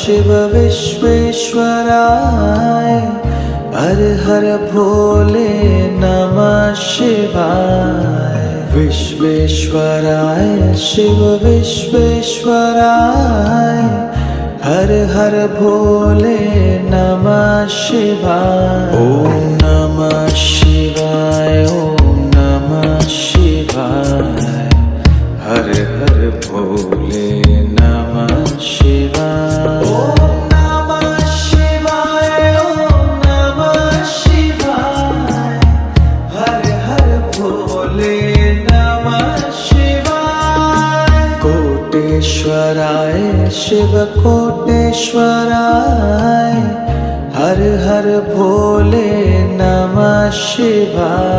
शिव विश्वेश्वराय हर हर भोले नमः शिवाय। विश्वेश्वराय शिव विश्वेश्वराय हर हर भोले नमः शिवाय। ओम नमः शिवाय ओम नमः शिवाय हर हर भोले नमः शिवाय। ओम नमः शिवाय ओम नमः शिवाय हर हर भोले नमः शिवाय। कोटेश्वराय शिव कोटेश्वराय हर हर भोले नमः शिवाय।